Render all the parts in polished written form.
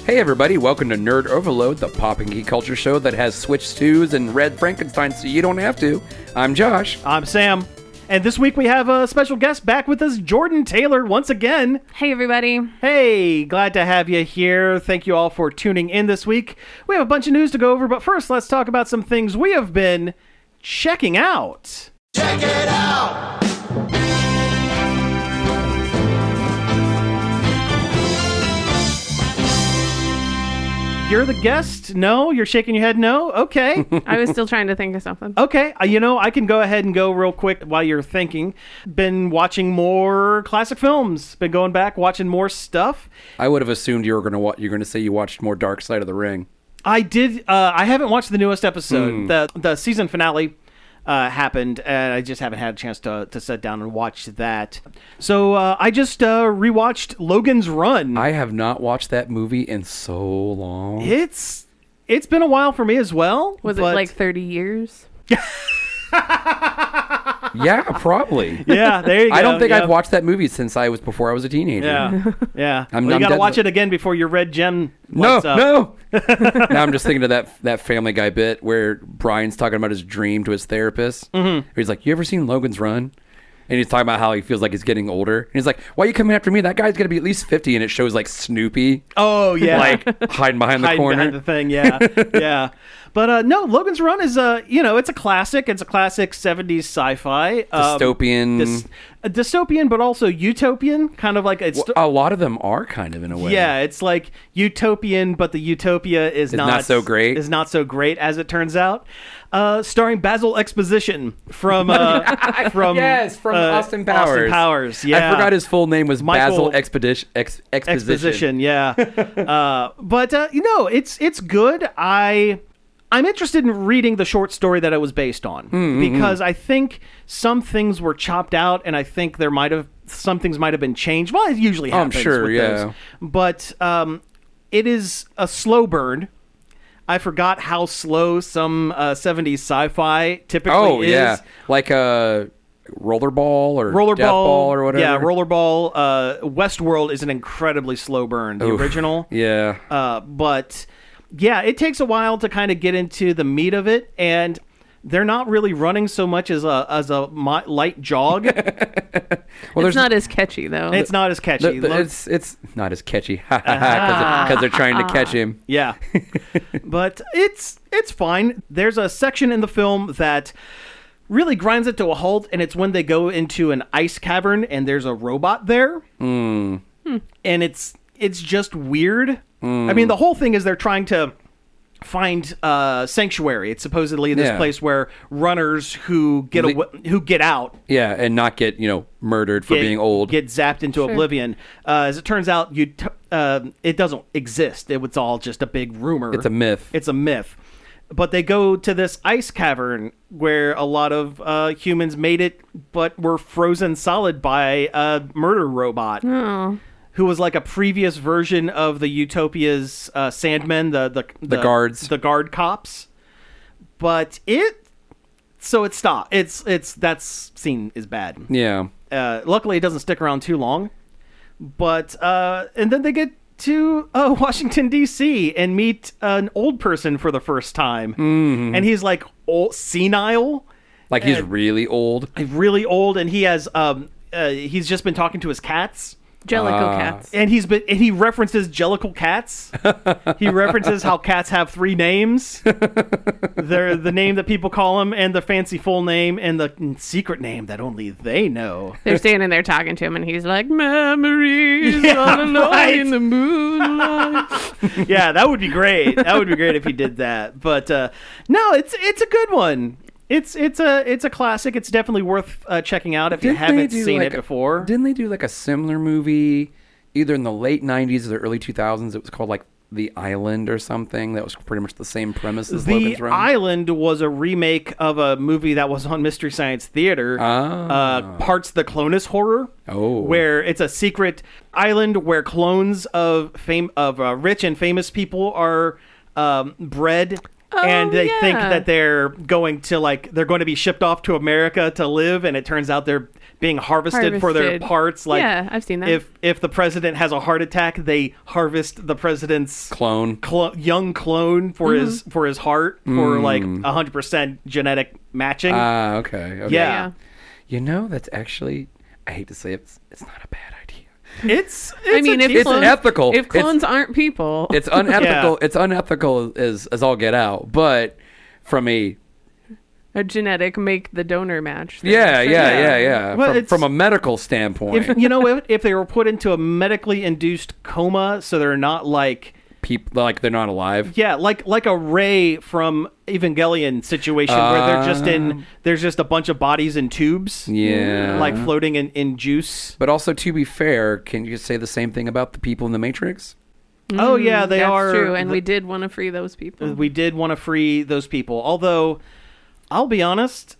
Hey everybody, welcome to Nerd Overload, the pop and geek culture show that has Switch 2s and read Frankenstein so you don't have to. I'm Josh. I'm Sam. And this week we have a special guest back with us, Jordan Taylor, once again. Hey everybody. Hey, glad to have you here. Thank you all for tuning in this week. We have a bunch of news to go over, but first let's talk about some things we have been checking out. Check it out! You're the guest? No? You're shaking your head no? Okay. I was still trying to think of something. Okay. I can go ahead and go real quick while you're thinking. Been watching more classic films. Been going back, watching more stuff. I would have assumed you were going to say you watched more Dark Side of the Ring. I did. I haven't watched the newest episode. The season finale happened, and I just haven't had a chance to sit down and watch that. So I just rewatched Logan's Run. I have not watched that movie in so long. It's been a while for me as well. Was it like 30 years? Yeah, probably. Yeah, there you go. I don't think I've watched that movie since before I was a teenager. Yeah. I'm you got to dead- watch it again before your red gem lights up. No. Now I'm just thinking of that Family Guy bit where Brian's talking about his dream to his therapist. Mm-hmm. He's like, "You ever seen Logan's Run?" And he's talking about how he feels like he's getting older. And he's like, "Why are you coming after me? That guy's gonna be at least 50." And it shows like Snoopy. Oh yeah, like hiding behind the corner. Behind the thing. Yeah, yeah. But no, Logan's Run is it's a classic. It's a classic 70s sci-fi. Dystopian. Dystopian, but also utopian. Kind of like it's. A lot of them are kind of in a way. Yeah, it's like utopian, but the utopia is not so great. Is not so great as it turns out. Starring Basil Exposition from Austin Austin Powers. Austin Powers. Yeah, I forgot his full name was Michael Exposition. Exposition. Yeah, but it's good. I'm interested in reading the short story that it was based on because I think some things were chopped out, and I think some things might have been changed. Well, it usually happens. I'm sure, with yeah. those. But it is a slow burn. I forgot how slow some 70s sci-fi typically is. Yeah, like Rollerball or Deathball or whatever. Yeah, Rollerball. Westworld is an incredibly slow burn. The original. Yeah. But yeah, it takes a while to kind of get into the meat of it, and they're not really running so much as a light jog. Well, it's not as catchy though. It's not as catchy. It's not as catchy because they're trying to catch him. Yeah, but it's fine. There's a section in the film that really grinds it to a halt, and it's when they go into an ice cavern and there's a robot there, and it's just weird. I mean, the whole thing is they're trying to find sanctuary. It's supposedly this place where runners who get out, and not get murdered for being old, get zapped into oblivion. As it turns out, it doesn't exist. It's all just a big rumor. It's a myth. It's a myth. But they go to this ice cavern where a lot of humans made it, but were frozen solid by a murder robot. Oh. Who was like a previous version of the Utopia's Sandmen, the guards, the guard cops. But it stopped. That scene is bad. Yeah. Luckily, it doesn't stick around too long. But and then they get to Washington D.C. and meet an old person for the first time, and he's like senile, like he's really old, and he has he's just been talking to his cats. Jellicle cats. And he references Jellicle cats. He references how cats have 3 names. They're the name that people call them, and the fancy full name, and the secret name that only they know. They're standing there talking to him, and he's like, "Memories all alone in the moonlight." Yeah, that would be great. That would be great if he did that. But no, it's a good one. It's a classic. It's definitely worth checking out if you haven't seen it before. Didn't they do like a similar movie either in the late 90s or the early 2000s? It was called like The Island or something that was pretty much the same premise as Logan's Run. The Island was a remake of a movie that was on Mystery Science Theater, Parts the Clonus Horror, where it's a secret island where clones of rich and famous people are bred and they think yeah. that they're going to be shipped off to America to live, and it turns out they're being harvested for their parts. Like, yeah, I've seen that. If the president has a heart attack, they harvest the president's young clone for his heart for like 100% genetic matching. Okay. Yeah. You know, that's actually, I hate to say it, it's not a bad idea. It's it's unethical. If clones aren't people, It's unethical. It's unethical as all get out. But from a genetic make the donor match thing. Yeah. Well, from a medical standpoint, if they were put into a medically induced coma, so they're not like they're not alive. Yeah, like a Ray from Evangelion situation where there's just a bunch of bodies in tubes. Yeah. Like floating in juice. But also, to be fair, can you say the same thing about the people in the Matrix? Oh yeah, they that's are true, and we did want to free those people. We did want to free those people. Although, I'll be honest,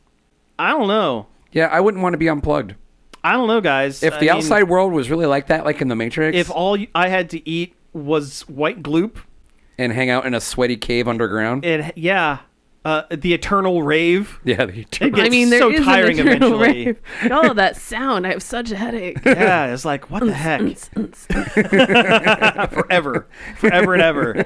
I don't know. Yeah, I wouldn't want to be unplugged. I don't know, guys. If the outside world was really like that, like in the Matrix, if all I had to eat was white gloop and hang out in a sweaty cave underground, the eternal rave. Yeah, the eternal. It gets so tiring eventually. Rave. Oh, that sound! I have such a headache. Yeah, it's like, what the heck? Forever and ever.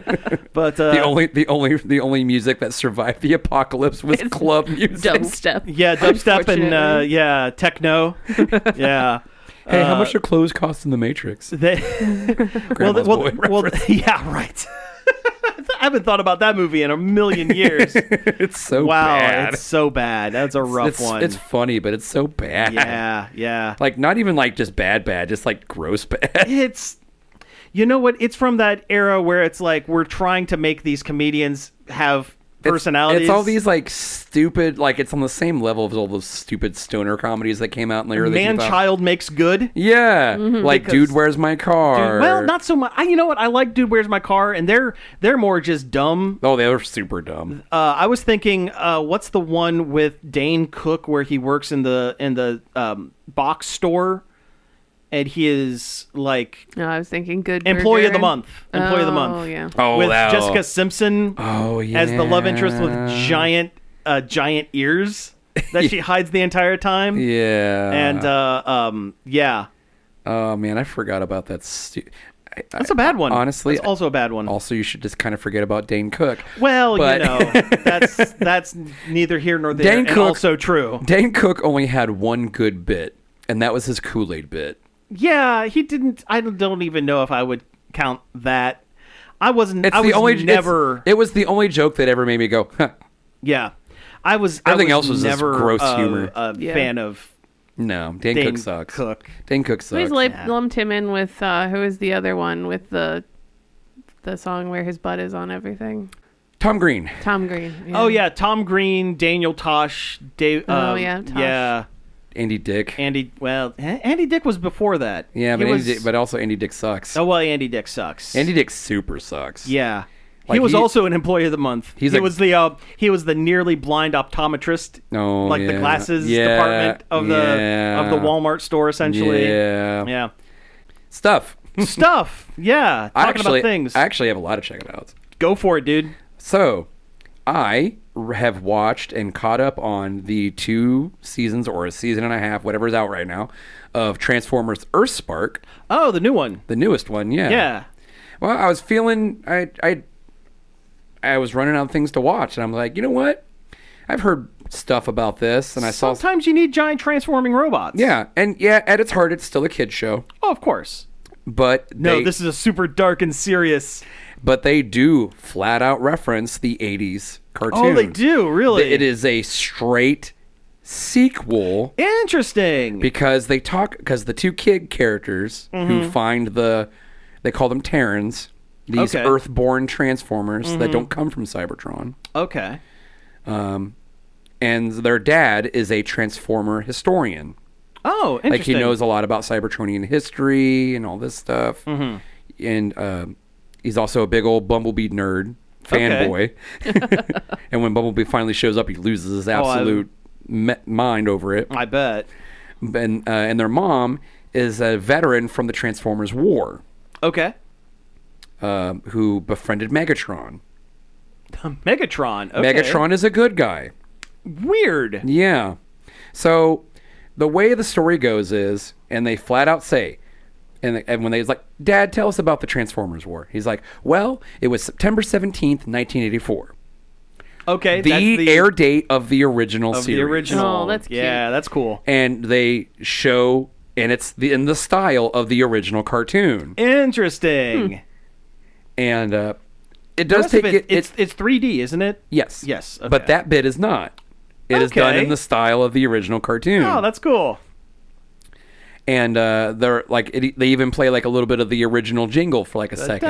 But the only music that survived the apocalypse was club music. Dubstep. Yeah, dubstep and techno. Yeah. Hey, how much do clothes cost in the Matrix? Yeah, right. I haven't thought about that movie in a million years. It's so bad. It's so bad. That's a rough one. It's funny, but it's so bad. Yeah. Like, not even like just bad, just like gross bad. It's, you know what? It's from that era where it's like we're trying to make these comedians have personalities. It's all these like stupid, like it's on the same level as all those stupid stoner comedies that came out in the early 2000s. Man-child makes good. Yeah, like Dude, Where's My Car? Well, not so much. You know what? I like Dude, Where's My Car, and they're more just dumb. Oh, they were super dumb. I was thinking, what's the one with Dane Cook where he works in the box store? And he is like... No, I was thinking Good Employee Burger. of the Month. Employee of the Month. Oh, yeah. Oh, with Jessica Simpson as the love interest with giant ears that she hides the entire time. Yeah. And, yeah. Oh, man, I forgot about that. That's a bad one. Honestly. It's also a bad one. Also, you should just kind of forget about Dane Cook. Well, that's neither here nor there, Dane and Cook, also true. Dane Cook only had one good bit, and that was his Kool-Aid bit. Yeah, he didn't. I don't even know if I would count that. It was the only joke that ever made me go, huh. Yeah. Everything else was never just gross humor. A fan of. No, Dane Cook sucks. Dane Cook sucks. We lumped him in with who is the other one with the song where his butt is on everything. Tom Green. Yeah. Oh yeah, Tom Green, Daniel Tosh, Dave. Tosh. Yeah. Andy Dick. Andy Dick was before that. Yeah, but also Andy Dick sucks. Oh well, Andy Dick sucks. Andy Dick super sucks. Yeah. He was also an Employee of the Month. He was the nearly blind optometrist. Oh, the glasses department of the Walmart store, essentially. Yeah. Stuff. Yeah. Talking about things. I actually have a lot of check-it-outs. Go for it, dude. So, I have watched and caught up on the 2 seasons or a season and a half, whatever's out right now, of Transformers Earthspark. Oh, the new one. The newest one, yeah. Yeah. Well, I was feeling I was running out of things to watch, and I'm like, you know what? I've heard stuff about this, and sometimes you need giant transforming robots. Yeah, and at its heart, it's still a kid's show. Oh, of course. But this is a super dark and serious. But they do flat out reference the 80s cartoon. Oh, they do, really? It is a straight sequel. Interesting. Because the 2 kid characters who find they call them Terrans, these Earth-born Transformers that don't come from Cybertron. Okay. And their dad is a Transformer historian. Oh, interesting. Like, he knows a lot about Cybertronian history and all this stuff. Mm-hmm. And he's also a big old Bumblebee nerd, fanboy. And when Bumblebee finally shows up, he loses his absolute mind over it. I bet. And their mom is a veteran from the Transformers War. Okay. Who befriended Megatron. Megatron. Okay. Megatron is a good guy. Weird. Yeah. So the way the story goes is, and they flat out say, and when they was like, Dad, tell us about the Transformers War. He's like, well, it was September 17th, 1984. Okay. The air date of the original series. The original. Oh, that's cute. Yeah, that's cool. And they show, and it's in the style of the original cartoon. Interesting. And it The does rest of take it's 3D, isn't it? Yes. Yes. Okay. But that bit is not. It is done in the style of the original cartoon. Oh, that's cool. And they're like, they even play like a little bit of the original jingle for like a second.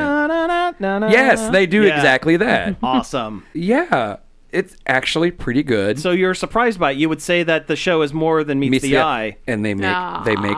Yes, they do exactly that. Awesome. Yeah, it's actually pretty good. So you're surprised by it. You would say that the show is more than meets the eye. And they make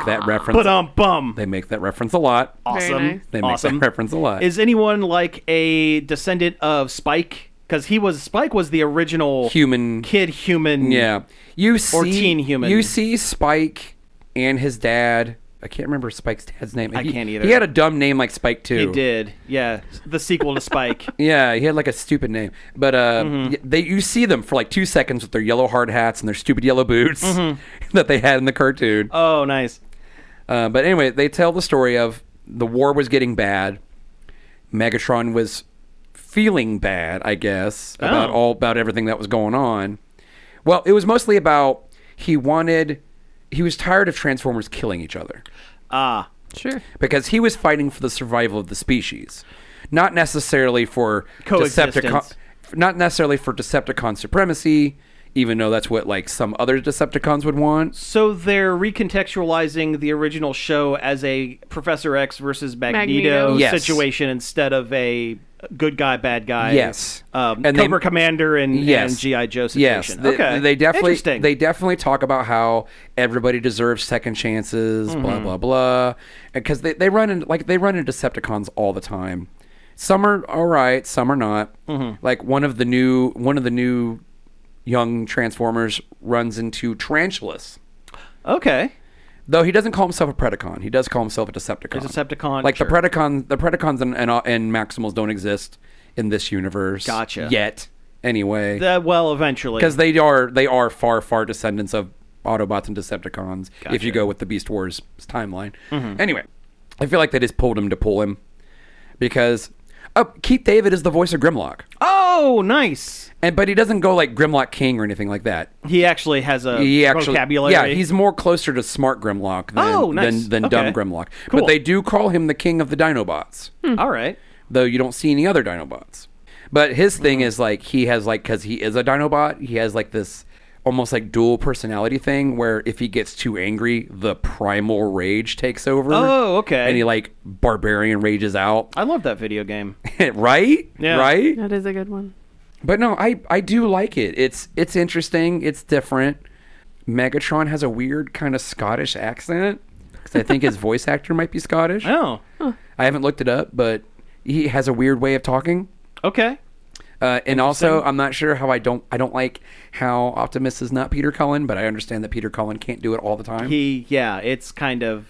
that reference. Bum. They make that reference a lot. Awesome. Very nice. They make that reference a lot. Is anyone like a descendant of Spike? Because Spike was the original human. Yeah. Teen human. You see Spike and his dad. I can't remember Spike's dad's name. I can't either. He had a dumb name like Spike too. He did. Yeah. The sequel to Spike. Yeah, he had like a stupid name. But you see them for like 2 seconds with their yellow hard hats and their stupid yellow boots that they had in the cartoon. Oh, nice. But anyway, they tell the story of the war was getting bad. Megatron was feeling bad, I guess, about everything that was going on. Well, it was mostly about he was tired of Transformers killing each other. Ah. Sure. Because he was fighting for the survival of the species. Not necessarily for Decepticon supremacy, even though that's what like some other Decepticons would want. So they're recontextualizing the original show as a Professor X versus Magneto Yes. situation instead of a good guy, bad guy. Yes. And And Cobra Commander and G.I. Joe Yes, situation. Okay. they Interesting. definitely talk about how everybody deserves second chances, blah blah blah, because they run into Decepticons all the time. Some are all right, some are not. Like one of the new young Transformers runs into Tarantulas. Okay. Though he doesn't call himself a Predacon, he does call himself a Decepticon. A Decepticon, like sure. the Predacons and Maximals don't exist in this universe. Gotcha. Yet, anyway. Well, eventually. Because they are far descendants of Autobots and Decepticons. If you go with the Beast Wars timeline. Anyway, I feel like they just pulled him to pull him because Keith David is the voice of Grimlock. Oh, nice. But he doesn't go like Grimlock King or anything like that. He actually has a vocabulary. Yeah, he's more closer to smart Grimlock than dumb Grimlock. Cool. But they do call him the king of the Dinobots. All right. Though you don't see any other Dinobots. But his thing is like he has like, because he is a Dinobot, he has like this almost like dual personality thing where if he gets too angry, the primal rage takes over. Oh, okay. And he like barbarian rages out. I love that video game. Right? Yeah. Right? That is a good one. But no, I do like it. It's interesting. It's different. Megatron has a weird kind of Scottish accent because I think his voice actor might be Scottish. Oh. I haven't looked it up, but he has a weird way of talking. Okay. And also, I'm not sure how I don't like how Optimus is not Peter Cullen, but I understand that Peter Cullen can't do it all the time. It's kind of.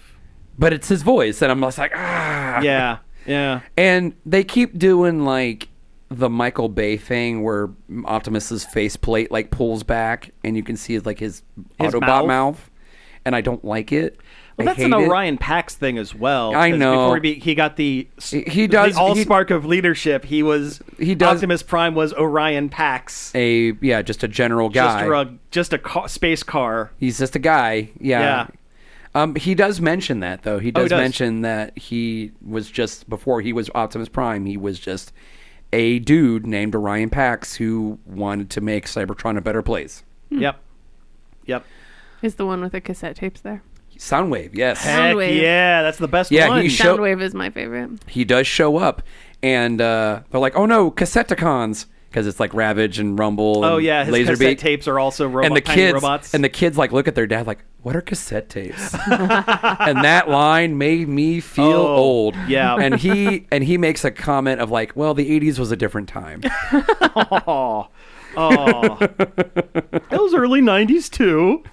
But it's his voice, and I'm just like, ah. Yeah. And they keep doing like the Michael Bay thing where Optimus's faceplate like pulls back, and you can see his Autobot mouth, and I don't like it. Well, that's an Orion Pax thing as well. I know. Before he got the spark of leadership. Optimus Prime was Orion Pax. Just a general guy. Just a space car. He's just a guy. Yeah. He does mention that though. He does mention that he was just before he was Optimus Prime. He was just a dude named Orion Pax who wanted to make Cybertron a better place. Yep. Is the one with the cassette tapes there? Soundwave, yes. Heck yeah, that's the best one. Soundwave is my favorite. He does show up, and they're like, "Oh no, Cassetticons!" Because it's like Ravage and Rumble. And his Laserbeak. cassette tapes are also tiny robots. And the kids like look at their dad like, "What are cassette tapes?" And that line made me feel old. Yeah, and he makes a comment of like, "Well, the '80s was a different time." Oh, that was early '90s too.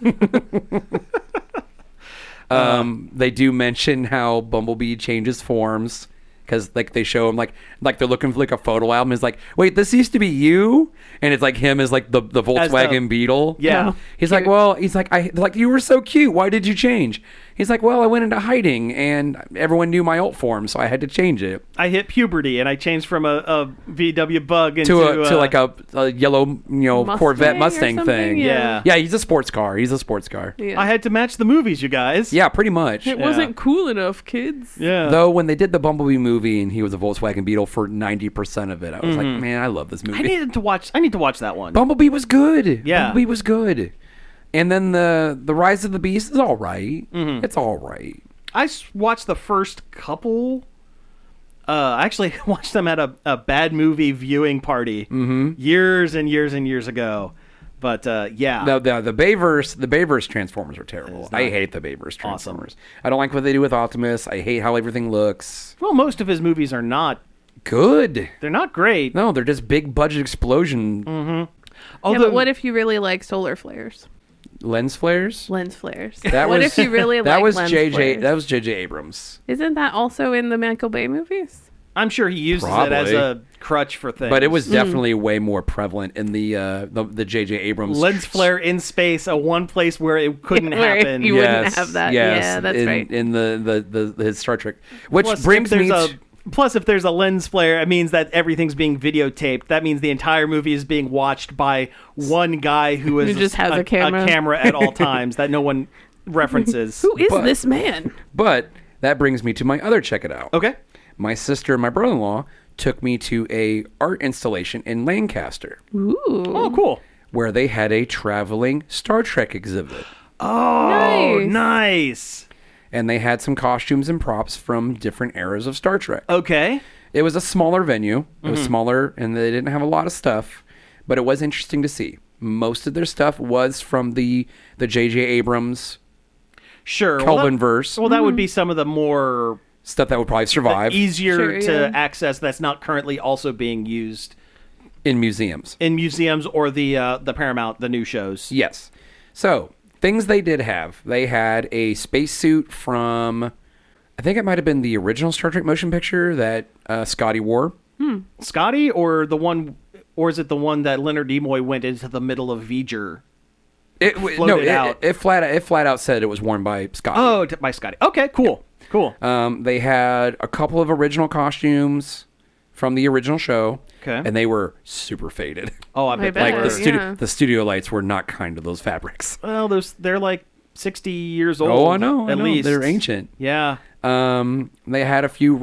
They do mention how Bumblebee changes forms because like they show him like they're looking for like a photo album. It's like, wait, this used to be you, and it's like him as like the Volkswagen Beetle. Yeah. He's like, well, he's like, they're like, you were so cute. Why did you change? He's like, well, I went into hiding and everyone knew my alt form, so I had to change it. I hit puberty and I changed from a VW Bug into to like a yellow, Corvette Mustang or thing. something, Yeah. Yeah, he's a sports car. Yeah. I had to match the movies, you guys. Yeah, pretty much. It wasn't cool enough, kids. Yeah. Though when they did the Bumblebee movie and he was a Volkswagen Beetle for 90% of it, I was like, man, I love this movie. I need to watch that one. Bumblebee was good. Yeah. Bumblebee was good. And then the Rise of the Beast is all right. It's all right. I watched the first couple. I actually watched them at a bad movie viewing party years and years and years ago. But yeah, The Bayverse Transformers are terrible. I hate the Bayverse Transformers. I don't like what they do with Optimus. I hate how everything looks. well, most of his movies are not. Good. They're not great. No, they're just big budget explosion Yeah, Although, but what if you really like solar flares? lens flares. Lens flares. That what was if you really that like was lens JJ. flares? That was JJ Abrams. Isn't that also in the Michael Bay movies? I'm sure he uses it as Probably. a crutch for things. But it was definitely way more prevalent in the JJ Abrams lens flare in space, one place where it couldn't Where happen. you wouldn't have that. Yeah, that's right. In the his Star Trek, which Plus, brings if me there's to, plus, if there's a lens flare, it means that everything's being videotaped. That means the entire movie is being watched by one guy who is Who just has a camera. at all times that no one references. Who is But- this man? but that brings me to my other check it out. Okay. My sister and my brother-in-law took me to a art installation in Lancaster Ooh. Oh, cool. where they had a traveling Star Trek exhibit. Oh, Nice. nice. And they had some costumes and props from different eras of Star Trek. Okay. It was a smaller venue. It was smaller, and they didn't have a lot of stuff, but it was interesting to see. Most of their stuff was from the J.J. Abrams Sure. Kelvinverse Well, that would be some of the more stuff that would probably survive easier Sure, to yeah. access that's not currently also being used in museums. in museums or the Paramount, the new shows. Yes. So, things they did have. They had a spacesuit from, I think it might have been the original Star Trek motion picture that Scotty wore. Scotty, or is it the one that Leonard Nimoy went into the middle of V'ger? Floated out. It flat out said it was worn by Scotty. Oh, by Scotty. Okay, cool. Cool. They had a couple of original costumes from the original show. Okay. And they were super faded. Oh, I I bet, bet. they Like were. Yeah. the studio lights were not kind to those fabrics. Well, they're like 60 years old. Oh, I know. At least They're ancient. Yeah. They had a few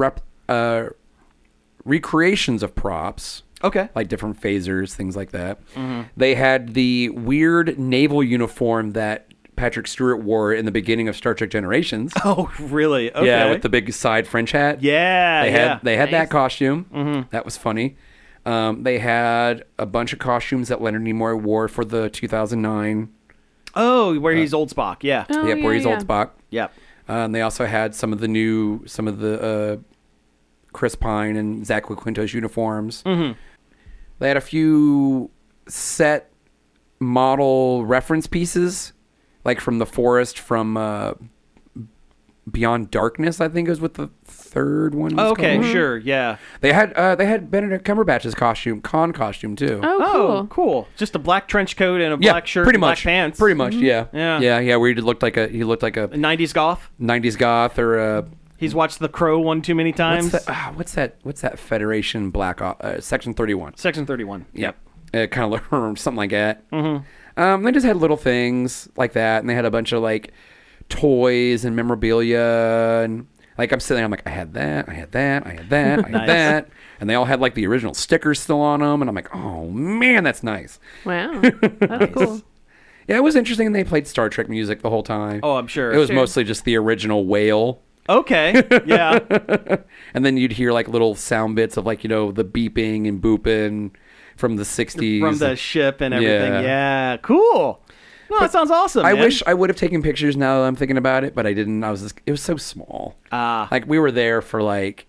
recreations of props, Okay. like different phasers, things like that. They had the weird naval uniform that Patrick Stewart wore in the beginning of Star Trek Generations. Oh, really? Okay. Yeah, with the big side French hat. Yeah. They had that Nice. costume. That was funny. They had a bunch of costumes that Leonard Nimoy wore for the 2009. Oh, where he's old Spock. Yeah. Oh, Yep, where he's yeah. old Spock. Yep. And they also had some of the Chris Pine and Zach Quinto's uniforms. They had a few set model reference pieces, like from the forest from Beyond Darkness, I think is what the third one was Okay, called. sure. Yeah. They had Benedict Cumberbatch's costume too. Oh, cool. Cool. Just a black trench coat and a Yeah, black shirt pretty and black much. pants. Pretty much, yeah. Yeah. Where he looked like a 90s goth. 90s goth or He's watched The Crow one too many times. what's that Federation Black Section 31. Section 31. Yep. Kind of something like that. They just had little things like that, and they had a bunch of like toys and memorabilia, and like I'm sitting there, I'm like, I had that, I had that, I had that, I had Nice. that, and they all had like the original stickers still on them, and I'm like, oh man, that's nice. Wow. That's cool. Yeah, it was interesting. And they played Star Trek music the whole time. Oh, I'm sure. It was Sure. mostly just the original whale. Okay. Yeah. And then you'd hear like little sound bits of like, the beeping and booping from the 60s. From the ship and everything. Yeah. Yeah. Cool. No, that sounds awesome. I man. wish I would have taken pictures now that I'm thinking about it, but I didn't. It was so small. Like we were there for like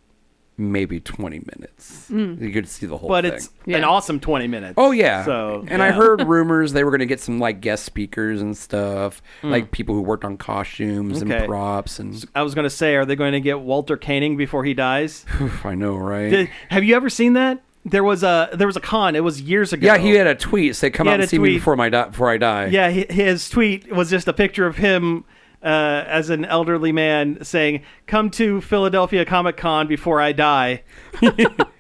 maybe 20 minutes. You could see the whole But thing. it's an awesome 20 minutes. Oh, yeah. So, and I heard rumors they were going to get some, like, guest speakers and stuff, like people who worked on costumes and props. And I was going to say, are they going to get Walter Koenig before he dies? I know, right? Have you ever seen that? There was a con. It was years ago. Yeah, he had a tweet say, "Come out and see me before I die." Yeah, his tweet was just a picture of him as an elderly man saying, "Come to Philadelphia Comic Con before I die."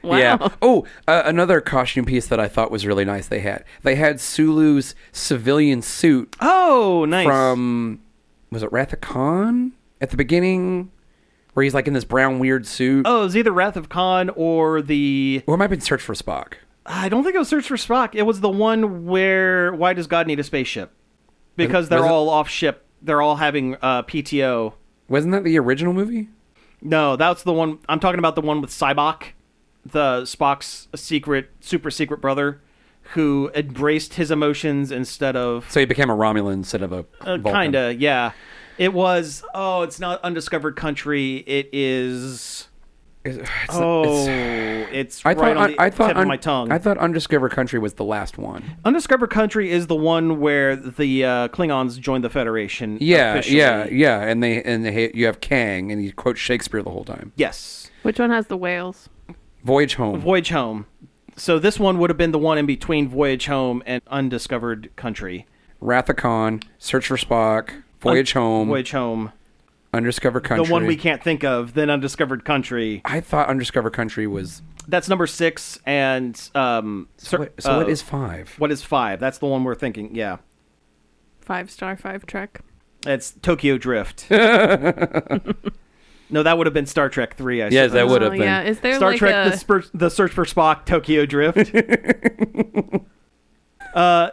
Wow. Yeah. Oh, another costume piece that I thought was really nice. They had Sulu's civilian suit. Oh, nice. From, was it Wrath of Khan at the beginning? Where he's like in this brown weird suit. Oh, it was either Wrath of Khan or Or it might have been Search for Spock. I don't think it was Search for Spock. It was the one where why does God need a spaceship? Because they're all off ship. They're all having PTO. Wasn't that the original movie? No, that's the one. I'm talking about the one with Sybok, the Spock's super secret brother, who embraced his emotions instead of... So he became a Romulan instead of a Vulcan. Kinda, yeah. It was... Oh, it's not Undiscovered Country. It is... It's right on the tip of my tongue. I thought Undiscovered Country was the last one. Undiscovered Country is the one where the Klingons joined the Federation. Yeah, officially. yeah. And you have Kang, and he quotes Shakespeare the whole time. Yes. Which one has the whales? Voyage Home. Voyage Home. So this one would have been the one in between Voyage Home and Undiscovered Country. Wrath of Khan, Search for Spock, Voyage Home. Voyage Home. Undiscovered Country. The one we can't think of, then Undiscovered Country. I thought Undiscovered Country was... That's number 6, and... So what is 5? What is 5? That's the one we're thinking, yeah. 5-star, 5 Trek. It's Tokyo Drift. No, that would have been Star Trek 3, I suppose. Yes, that would have been. Yeah, is there Star like Trek, the Search for Spock, Tokyo Drift.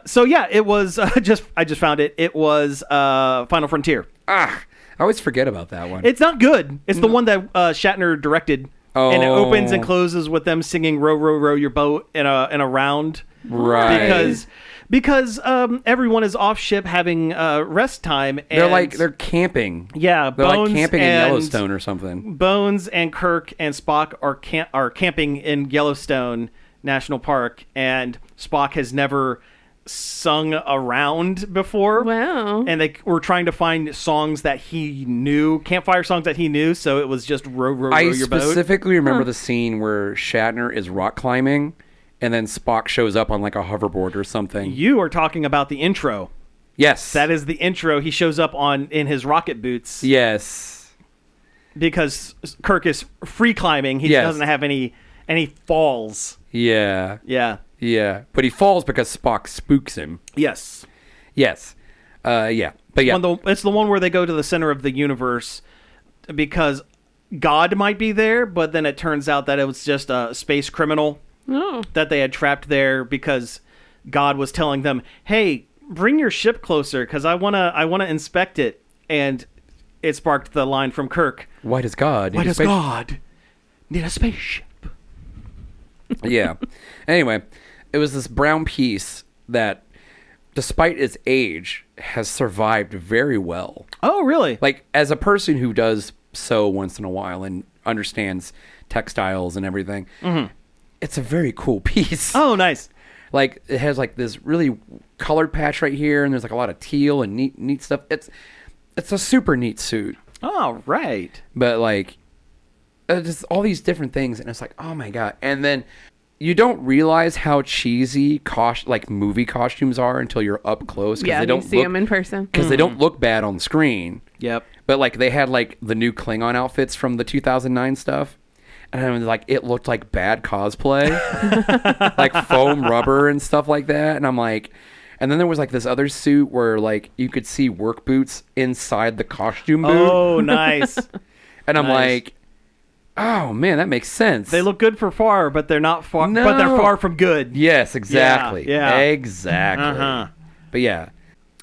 So yeah, it was I just found it. It was Final Frontier. I always forget about that one. It's not good. It's the one that Shatner directed. Oh. And it opens and closes with them singing "Row, row, row your boat" in a round. Right. Because everyone is off ship having rest time. And they're camping. Yeah, they're Bones like camping in and Yellowstone or something. Bones and Kirk and Spock are camping in Yellowstone National Park, and Spock has never sung around before. Wow. And they were trying to find songs that he knew, campfire songs that he knew, so it was just row, row, row your boat. I specifically remember the scene where Shatner is rock climbing, and then Spock shows up on like a hoverboard or something. You are talking about the intro. Yes. That is the intro. He shows up in his rocket boots. Yes. Because Kirk is free climbing. He doesn't have any falls. Yeah. Yeah. Yeah. But he falls because Spock spooks him. Yes. Yes. Yeah. But yeah. It's the one where they go to the center of the universe because God might be there, but then it turns out that it was just a space criminal that they had trapped there because God was telling them, "Hey, bring your ship closer because I wanna inspect it." And it sparked the line from Kirk. Why does God need a spaceship? Yeah. Anyway, it was this brown piece that, despite its age, has survived very well. Oh, really? Like, as a person who does sew once in a while and understands textiles and everything, it's a very cool piece. Oh, nice. Like, it has like this really colored patch right here, and there's like a lot of teal and neat stuff. It's a super neat suit. Oh, right. But like, just all these different things, and it's like, oh my god. And then you don't realize how cheesy like movie costumes are until you're up close. Yeah, they don't see them in person. Because they don't look bad on screen. Yep. But like, they had like the new Klingon outfits from the 2009 stuff. And I was like, it looked like bad cosplay. Like foam rubber and stuff like that. And I'm like... And then there was like this other suit where like you could see work boots inside the costume boot. Oh, nice. And I'm like, oh man, that makes sense. They look good for far, but they're not far. No. But they're far from good. Yes, exactly. Yeah. Exactly. But yeah.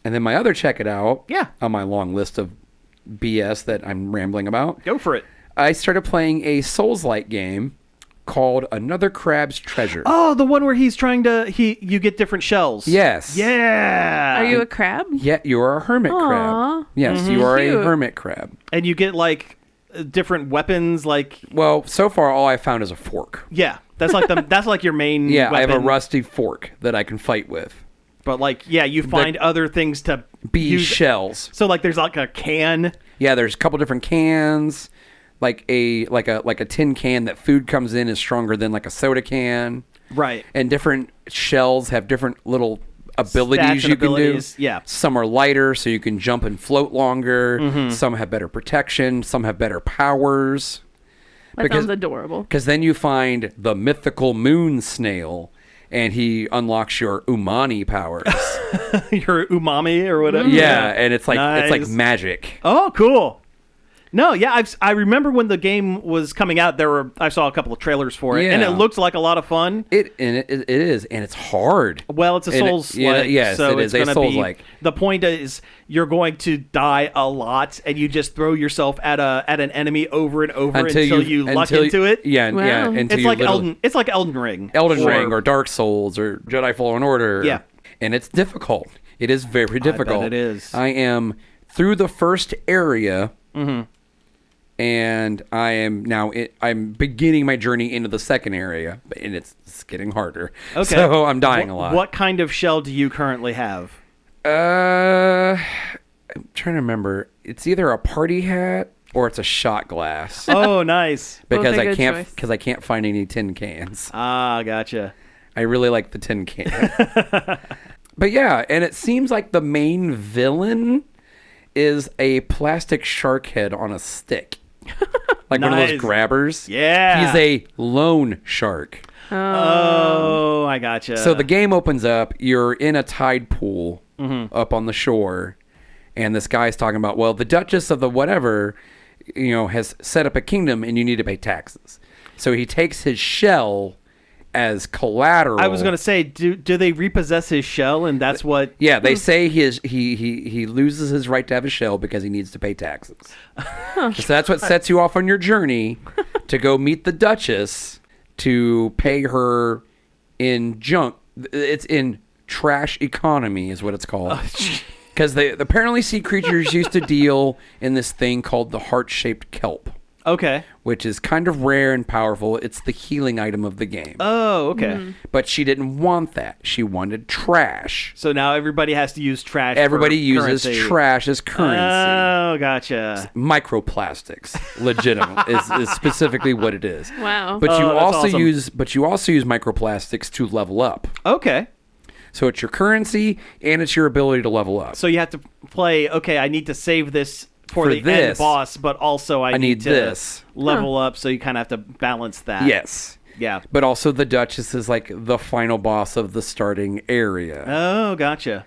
And then my other check it out. Yeah. On my long list of BS that I'm rambling about. Go for it. I started playing a Souls-like game called Another Crab's Treasure. Oh, the one where he's trying to you get different shells. Yes. Yeah. Are you a crab? Yeah, you are a hermit crab. Yes, you are Cute. a hermit crab. And you get like different weapons? Like, Well, so far all I found is a fork. yeah, that's like that's like your main. Yeah, I have a weapon. rusty fork that I can fight with. But like, yeah, you find other things to use. Shells. So like, there's like a can. Yeah, there's a couple different cans. Like a tin can that food comes in is stronger than like a soda can. Right. And different shells have different little abilities you can do. Yeah. Some are lighter, so you can jump and float longer. Some have better protection. Some have better powers. That sounds adorable. Because then you find the mythical moon snail, and he unlocks your umani powers. Your umami or whatever. Yeah, and it's like Nice. magic. Oh, cool. No, yeah, I remember when the game was coming out. I saw a couple of trailers for it, and it Yeah. looked like a lot of fun. It is, and it's hard. Well, it's a And Souls like, yes, so it it's is a going to be. Souls-like. The point is, you're going to die a lot, and you just throw yourself at an enemy over and over until you luck into it. Yeah, Wow. yeah. Until It's you like literally- It's like Elden Ring. Elden Ring or Dark Souls or Jedi Fallen Order. Yeah. And it's difficult. It is very difficult. it is. I am through the first area, and I am now. I'm beginning my journey into the second area, and it's getting harder. Okay. So I'm dying a lot. What kind of shell do you currently have? I'm trying to remember. It's either a party hat or it's a shot glass. Oh, nice. because Both a I good can't choice. because I can't find any tin cans. Ah, gotcha. I really like the tin can. But yeah, and it seems like the main villain is a plastic shark head on a stick. Like one of Nice. those grabbers. Yeah. He's a lone shark. Oh, I gotcha. So the game opens up, you're in a tide pool up on the shore, and this guy's talking about, well, the Duchess of the whatever, has set up a kingdom and you need to pay taxes. So he takes his shell as collateral. I was going to say, do they repossess his shell, and that's what? Yeah, they say he loses his right to have a shell because he needs to pay taxes. So that's what sets you off on your journey to go meet the Duchess to pay her in junk. It's in trash economy is what it's called. Because they apparently sea creatures used to deal in this thing called the heart-shaped kelp, Okay. which is kind of rare and powerful. It's the healing item of the game. Oh, okay. But she didn't want that. She wanted trash. So now everybody has to use trash. Everybody for uses currency. trash as currency. Oh, gotcha. Microplastics, legitimate is specifically what it is. Wow. But you Oh, that's also awesome. use microplastics to level up. Okay. So it's your currency and it's your ability to level up. So you have to play, okay, I need to save this for the end this, boss, but also I need to this. level up, so you kind of have to balance that. Yes. Yeah. But also the Duchess is like the final boss of the starting area. Oh, gotcha.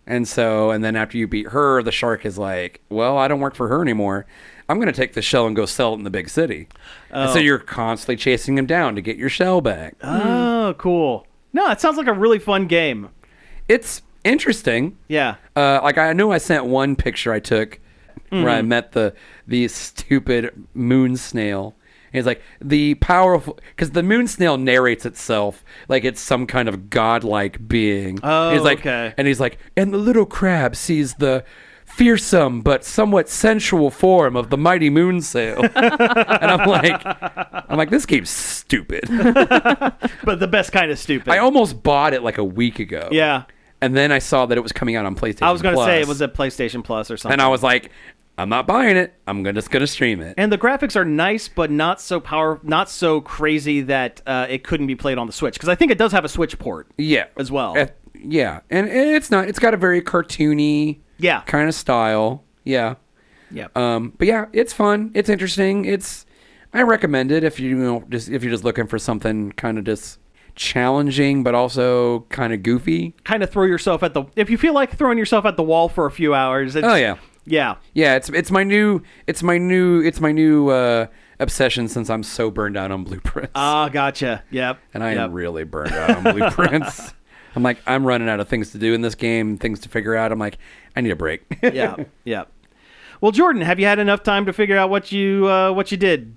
And then after you beat her, the shark is like, well, I don't work for her anymore. I'm going to take the shell and go sell it in the big city. And so you're constantly chasing him down to get your shell back. Oh, cool. No, it sounds like a really fun game. It's interesting. Yeah. Like I know I sent one picture I took where I met the stupid moon snail. And it's like the powerful, because the moon snail narrates itself like it's some kind of godlike being. Oh, and he's like, okay. And he's like, and the little crab sees the fearsome but somewhat sensual form of the mighty moon sail. And I'm like, this game's stupid. But the best kind of stupid. I almost bought it like a week ago. Yeah. And then I saw that it was coming out on PlayStation. I was going to say it Plus. was at PlayStation Plus or something. And I was like, I'm not buying it. I'm just gonna stream it. And the graphics are nice, but not so crazy that it couldn't be played on the Switch. Because I think it does have a Switch port. Yeah, as well. Yeah, and it's not. It's got a very cartoony, Yeah. kind of style. Yeah. Yeah. But yeah, it's fun. It's interesting. I recommend it if you're just looking for something kind of just challenging, but also kind of goofy. Kind of throw yourself if you feel like throwing yourself at the wall for a few hours. Oh yeah. Yeah. Yeah, it's my new obsession since I'm so burned out on blueprints. Ah, gotcha. Yep. And I Yep. am really burned out on blueprints. I'm like, I'm running out of things to do in this game, things to figure out. I'm like, I need a break. Yeah. Yeah. Well, Jordan, have you had enough time to figure out what you did?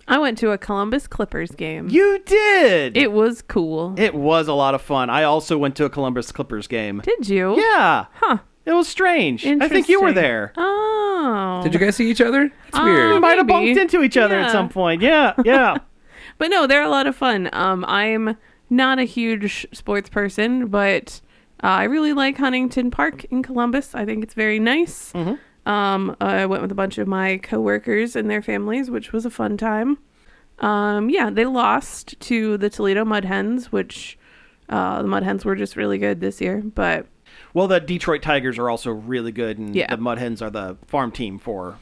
I went to a Columbus Clippers game. You did. It was cool. It was a lot of fun. I also went to a Columbus Clippers game. Did you? Yeah. Huh. It was strange. I think you were Interesting. there. Oh. Did you guys see each other? It's We weird. might have Maybe. bumped into each other at Yeah. some point. Yeah, yeah. But no, they're a lot of fun. I'm not a huge sports person, but I really like Huntington Park in Columbus. I think it's very nice. I went with a bunch of my coworkers and their families, which was a fun time. Yeah, they lost to the Toledo Mud Hens, which the Mud Hens were just really good this year. But Well, the Detroit Tigers are also really good, and Yeah. the Mud Hens are the farm team for.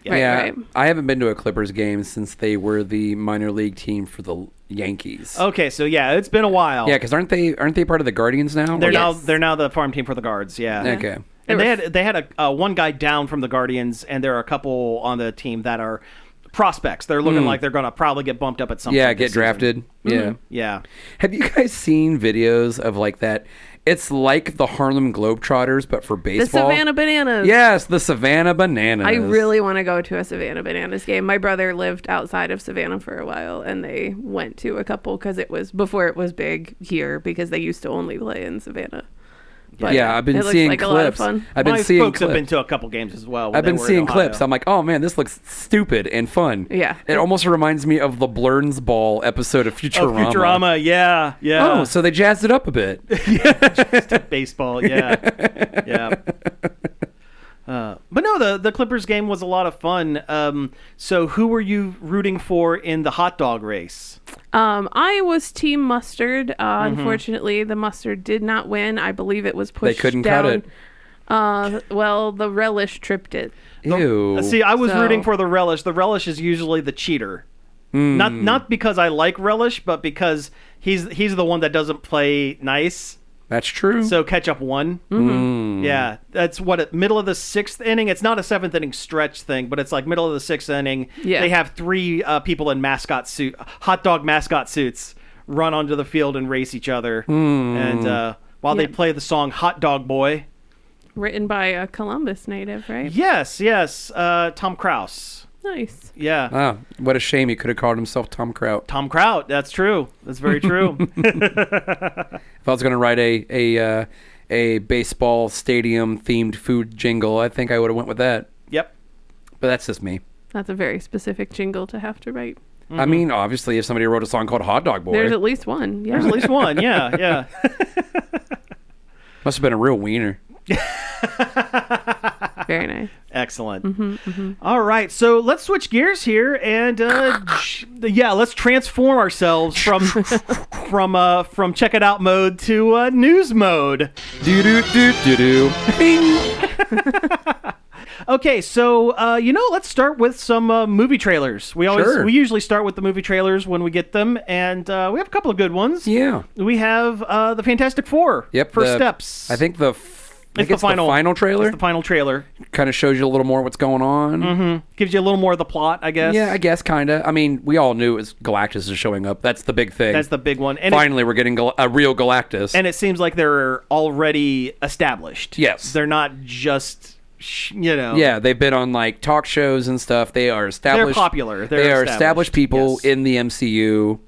Right. I haven't been to a Clippers game since they were the minor league team for the Yankees. Okay, so yeah, it's been a while. Yeah, because aren't they part of the Guardians now? They're Yes. now the farm team for the Guards. Yeah. Okay. And They they had a one guy down from the Guardians, and there are a couple on the team that are prospects. They're looking like they're going to probably get bumped up at some Yeah, point get this season. drafted. Yeah. Yeah. Have you guys seen videos of like that? It's like the Harlem Globetrotters, but for the baseball. Savannah Bananas. Yes, the Savannah Bananas. I really want to go to a Savannah Bananas game. My brother lived outside of Savannah for a while, and they went to a couple because it was before it was big here because they used to only play in Savannah. But Yeah, I've been it looks seeing like a lot of clips. fun. I've been My seeing folks clips. have been to a couple games as well. when I've they been were in seeing Ohio. clips. I'm like, oh man, this looks stupid and fun. Yeah. It almost reminds me of the Blurns Ball episode of Futurama. Futurama, yeah, yeah. Oh, so they jazzed it up a bit. Baseball, yeah, yeah. But no, the Clippers game was a lot of fun. So who were you rooting for in the hot dog race? I was Team Mustard. Unfortunately, the Mustard did not win. I believe it was pushed couldn't down. cut it. Well, the relish tripped it. Ew. See, I was So- rooting for the relish. The relish is usually the cheater. Not because I like relish, but because he's the one that doesn't play nice. That's true. So ketchup won. Yeah, that's middle of the sixth inning. It's not a seventh inning stretch thing, but it's like middle of the sixth inning. Yeah. They have three people in hot dog mascot suits, run onto the field and race each other. And while they Yeah. play the song "Hot Dog Boy," Written by a Columbus native, right? yes, Tom Kraus. Nice. Yeah, Oh, what a shame. He could have called himself Tom Kraut. Tom Kraut. That's true. That's very true. If I was going to write a baseball stadium themed food jingle, I think I would have went with that. Yep. But that's just me. That's a very specific jingle to have to write. I mean, obviously, if somebody wrote a song called Hot Dog Boy, There's at least one. Yeah. There's at least one. Yeah, yeah. must have been a real wiener. Very nice. Excellent. All right, so let's switch gears here and let's transform ourselves from check it out mode to news mode. Do do do do do. Bing. Okay, so let's start with some movie trailers. We usually start with the movie trailers when we get them, and we have a couple of good ones. Yeah. We have the Fantastic Four. Yep. First the- Steps. I think it's the final trailer. It's the final trailer. Kind of shows you a little more what's going on. Gives you a little more of the plot, I guess. Yeah, I guess kind of. I mean, we all knew it was Galactus is showing up. That's the big thing. That's the big one. And Finally, we're getting a real Galactus. And it seems like they're already established. Yes. They're not just, yeah, they've been on like talk shows and stuff. They are established. They're popular. They are established people Yes. in the MCU,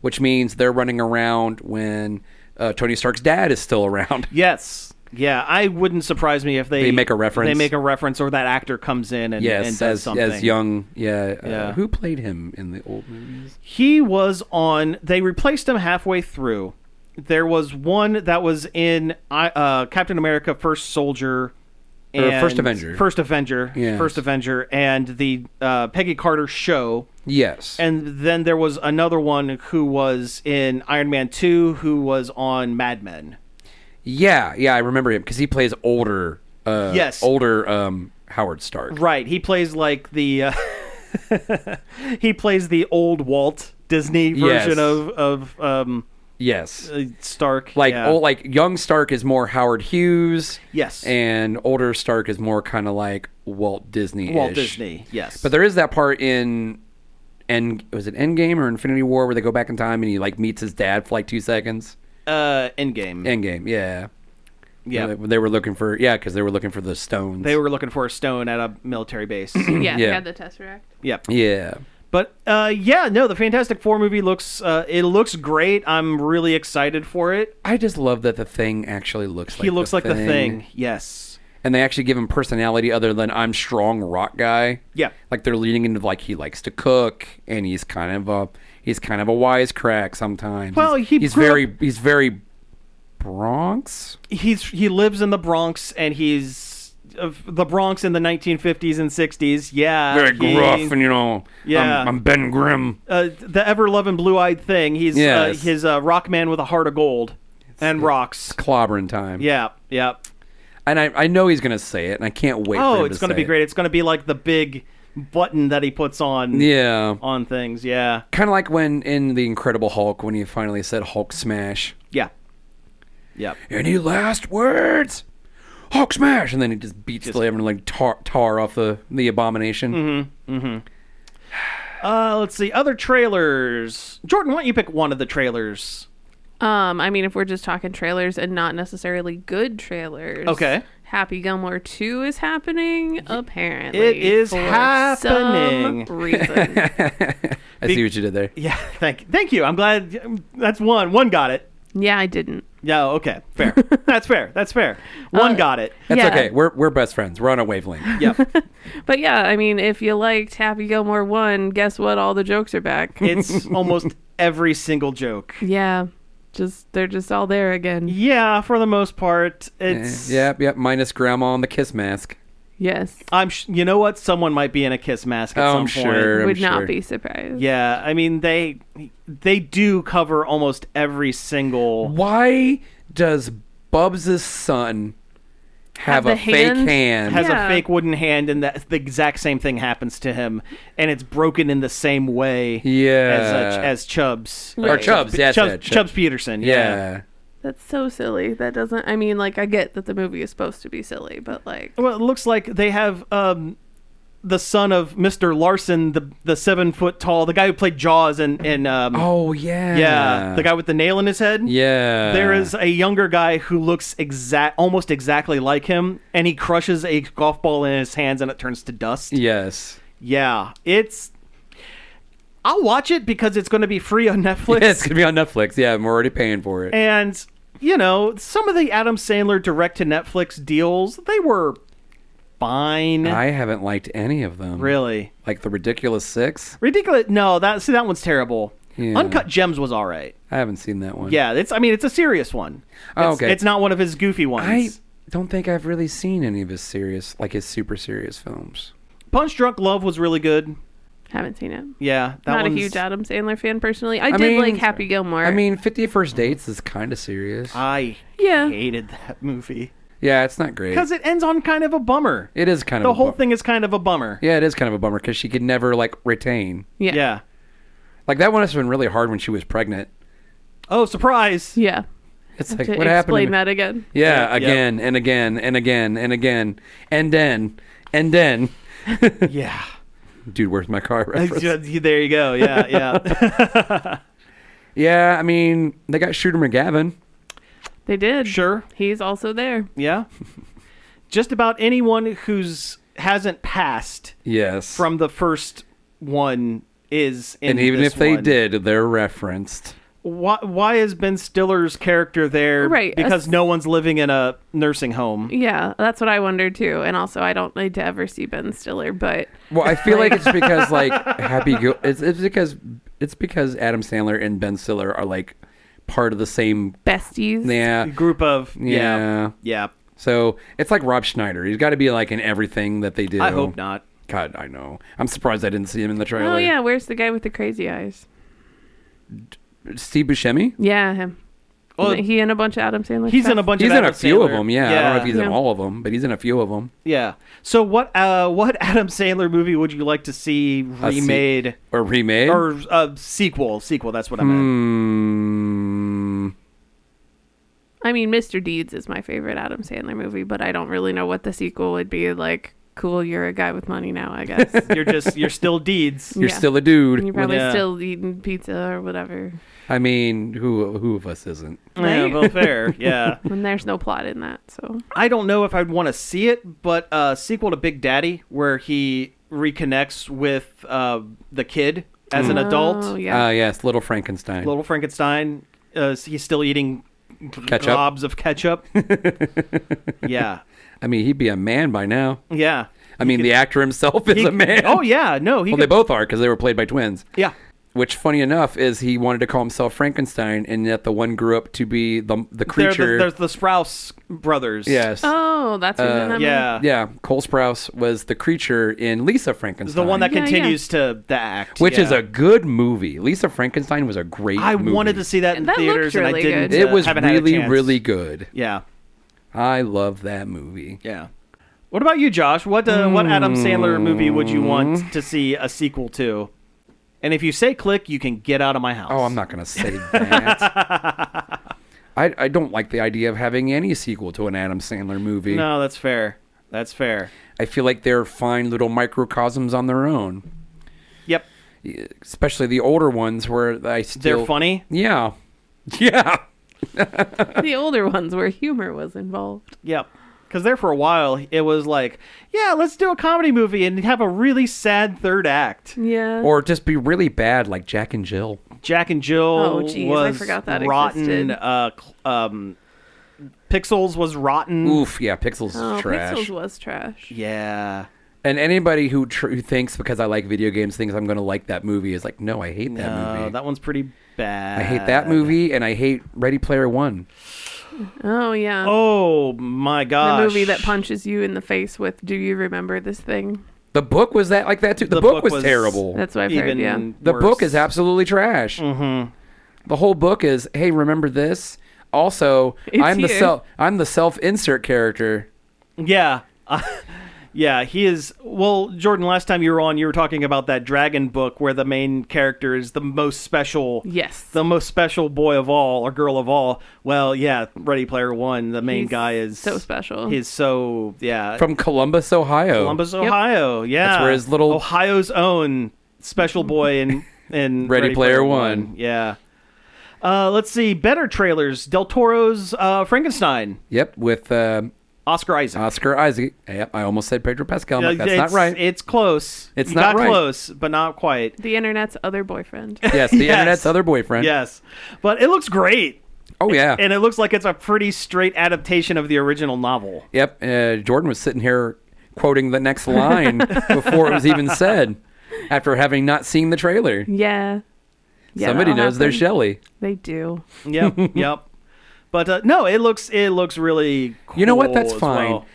which means they're running around when Tony Stark's dad is still around. Yes. Yeah, I wouldn't surprise me if they make a reference. They make a reference, or that actor comes in and, Yes, and does as something. young. Yeah. Who played him in the old movies? He was on. They replaced him halfway through. There was one that was in Captain America: First Soldier. Or First Avenger. Yes. First Avenger, and the Peggy Carter show. Yes. And then there was another one who was in Iron Man 2, who was on Mad Men. Yeah, I remember him because he plays older. Yes. Older Howard Stark. Right. He plays like the he plays the old Walt Disney version of Yes. Stark. Like yeah. like young Stark is more Howard Hughes. Yes. And older Stark is more kind of like Walt Disney. Walt Disney. Yes. But there is that part in was it Endgame or Infinity War where they go back in time and he like meets his dad for like 2 seconds? Endgame. Endgame, yeah. Yeah. They were looking for because they were looking for the stones. They were looking for a stone at a military base. Yeah, they Yeah. had the Tesseract. Yep. Yeah. But the Fantastic Four movie looks great. I'm really excited for it. I just love that the Thing actually looks like He looks like the Thing. Yes. and they actually give him personality other than I'm strong rock guy. Yeah. Like they're leading into like he likes to cook and he's kind of a wisecrack sometimes. Well, he's very Bronx. He lives in the Bronx, and he's the Bronx in the 1950s and 60s. Yeah. Very gruff, and Yeah. I'm Ben Grimm. The ever-loving blue-eyed thing. He's Yes. his rock man with a heart of gold and rocks. Clobbering time. Yeah. And I know he's gonna say it, and I can't wait. for him It's to going to say be great. It's going to be like the big button that he puts on. Yeah. On things. Yeah. Kind of like when in the Incredible Hulk when he finally said Hulk smash. Yeah. Yep. Any last words? Hulk smash, and then he just beats the living like tar off the abomination. Let's see other trailers. Jordan, why don't you pick one of the trailers? I mean, if we're just talking trailers and not necessarily good trailers. Okay. Happy Gilmore 2 is happening, apparently. It is for happening. some reason. I see what you did there. Yeah, thank you. I'm glad that's one. One got it. Yeah, I didn't. Yeah, okay. Fair. That's fair. One got it. That's Yeah. okay. We're best friends. We're on a wavelength. Yep. But yeah, I mean, if you liked Happy Gilmore 1, guess what? All the jokes are back. It's almost every single joke. Yeah. They're just all there again. Yeah, for the most part. It's Yep. Minus Grandma on the kiss mask. Yes. you know what? Someone might be in a kiss mask at some I'm point. sure. Would not be surprised. Yeah, I mean they do cover almost every single. Why does Bubs' son have the a fake hand? hand? Has Yeah. a fake wooden hand, and the exact same thing happens to him, and it's broken in the same way as Chubbs. Or Chubbs, yeah, Chubbs Peterson. Yeah. That's so silly. That doesn't... I mean, like, I get that the movie is supposed to be silly, but, like... Well, it looks like they have the son of Mr. Larson, the 7 foot tall, the guy who played Jaws, and Oh, yeah. yeah, the guy with the nail in his head. Yeah. There is a younger guy who looks almost exactly like him, and he crushes a golf ball in his hands, and it turns to dust. Yes. Yeah, I'll watch it because it's going to be free on Netflix. Yeah, it's going to be on Netflix. Yeah, I'm already paying for it. And, some of the Adam Sandler direct-to-Netflix deals, they were fine. I haven't liked any of them. Really? Like The Ridiculous Six? Ridiculous. No, that one's terrible. Yeah. Uncut Gems was all right. I haven't seen that one. Yeah, it's a serious one. Oh, okay. It's not one of his goofy ones. I don't think I've really seen any of his his super serious films. Punch Drunk Love was really good. Haven't seen it. Yeah, Not a one's- huge Adam Sandler fan, personally. I did like Happy Gilmore. I mean, 50 First Dates is kind of serious. I Yeah. hated that movie Yeah, it's not great. because it ends on kind of a bummer. It is kind of The a whole thing is kind of a bummer. Yeah, it is kind of a bummer because she could never retain. Yeah. Yeah. Like that one has been really hard when she was pregnant. Oh, surprise! Yeah. It's like To what happened? explain that again. Yeah, Yeah, again and again and again and again and then. Yeah. Dude, where's my car reference? There you go. Yeah, yeah. Yeah, I mean they got Shooter McGavin. They did. Sure. He's also there. Yeah. Just about anyone who's hasn't passed Yes. from the first one is in and even this if they one. did, they're referenced. Why is Ben Stiller's character there? Right, Because no one's living in a nursing home. Yeah, that's what I wondered too. And also, I don't need to ever see Ben Stiller, but Well, I feel like it's because it's because Adam Sandler and Ben Stiller are part of the same. besties. Yeah. Group of Yeah. yeah. So it's like Rob Schneider. He's got to be in everything that they do. I hope not. God, I know. I'm surprised I didn't see him in the trailer. Oh yeah, where's the guy with the crazy eyes? Steve Buscemi? Yeah, him. Well, Isn't he in a bunch of Adam Sandler He's stuff? in a bunch He's of in Adam a few of Sandler. them, yeah. I don't know if he's in Yeah. all of them, but he's in a few of them. Yeah. So what Adam Sandler movie would you like to see remade Or remade? or sequel? Sequel, that's what I meant. I mean, Mr. Deeds is my favorite Adam Sandler movie, but I don't really know what the sequel would be. Like, cool, you're a guy with money now, I guess. You're still Deeds. You're Yeah. still a dude. You're probably Yeah. still eating pizza or whatever. I mean, who of us isn't? Yeah, Right? well, fair. Yeah. And there's no plot in that, so. I don't know if I'd want to see it, but sequel to Big Daddy, where he reconnects with the kid as an adult. Oh, yeah. Yes, Little Frankenstein. Little Frankenstein. He's still eating Ketchup. globs of ketchup. Yeah. I mean, he'd be a man by now. Yeah. I mean, the actor himself is a man. Oh, yeah. No, he Well, they both are because they were played by twins. Yeah. Which, funny enough, is he wanted to call himself Frankenstein, and yet the one grew up to be the creature. There's the Sprouse brothers. Yes. Oh, that's who's in that movie? Yeah. Yeah. Cole Sprouse was the creature in Lisa Frankenstein. The one that Yeah, continues to act. Which yeah. is a good movie. Lisa Frankenstein was a great I movie. wanted to see that in That looked theaters, and I really didn't. good. It was haven't had a really, chance. really good. Yeah. I love that movie. Yeah. What about you, Josh? What Adam Sandler movie would you want to see a sequel to? And if you say click, you can get out of my house. Oh, I'm not going to say that. I don't like the idea of having any sequel to an Adam Sandler movie. No, that's fair. That's fair. I feel like they're fine little microcosms on their own. Yep. Especially the older ones where I still... They're funny. Yeah. Yeah. The older ones where humor was involved. Yep. Because there for a while, it was like, yeah, let's do a comedy movie and have a really sad third act. Yeah. Or just be really bad like Jack and Jill. Jack and Jill Oh, geez, I was forgot that rotten. existed. Pixels was rotten. Oof, yeah, Pixels Oh, is trash. Pixels was trash. Yeah. And anybody who thinks because I like video games thinks I'm going to like that movie is like, no, I hate that No, movie. that one's pretty bad. I hate that movie, and I hate Ready Player One. Oh, yeah. Oh my gosh. The movie that punches you in the face with, do you remember this thing? The book was that like that too. The book was terrible. That's what I've heard, even yeah. The worse. book is absolutely trash. Mm-hmm. The whole book is, hey, remember this? Also, It's I'm here. I'm the self-insert character. Yeah. Yeah, he is. Well, Jordan, last time you were on, you were talking about that dragon book where the main character is the most special. Yes. The most special boy of all, or girl of all. Well, yeah, Ready Player One, the main He's guy is so special. He's so, yeah. From Columbus, Ohio. Columbus, Ohio. Yeah. That's where his little- Ohio's own special boy in Ready Player One. Yeah. Let's see. Better trailers. Del Toro's Frankenstein. Yep, with Oscar Isaac. Oscar Isaac. Yep, I almost said Pedro Pascal. I'm like, that's not It's- right. It's close. It's You not got right. close, but not quite. The internet's other boyfriend. Yes, the Yes. internet's other boyfriend. Yes. But it looks great. Oh, yeah. And it looks like it's a pretty straight adaptation of the original novel. Yep. Jordan was sitting here quoting the next line before it was even said, after having not seen the trailer. Yeah. Yeah, Somebody that'll knows their happen. Shelley. They do. Yep. Yep. But no, it looks really cool. You know what? That's as fine. well.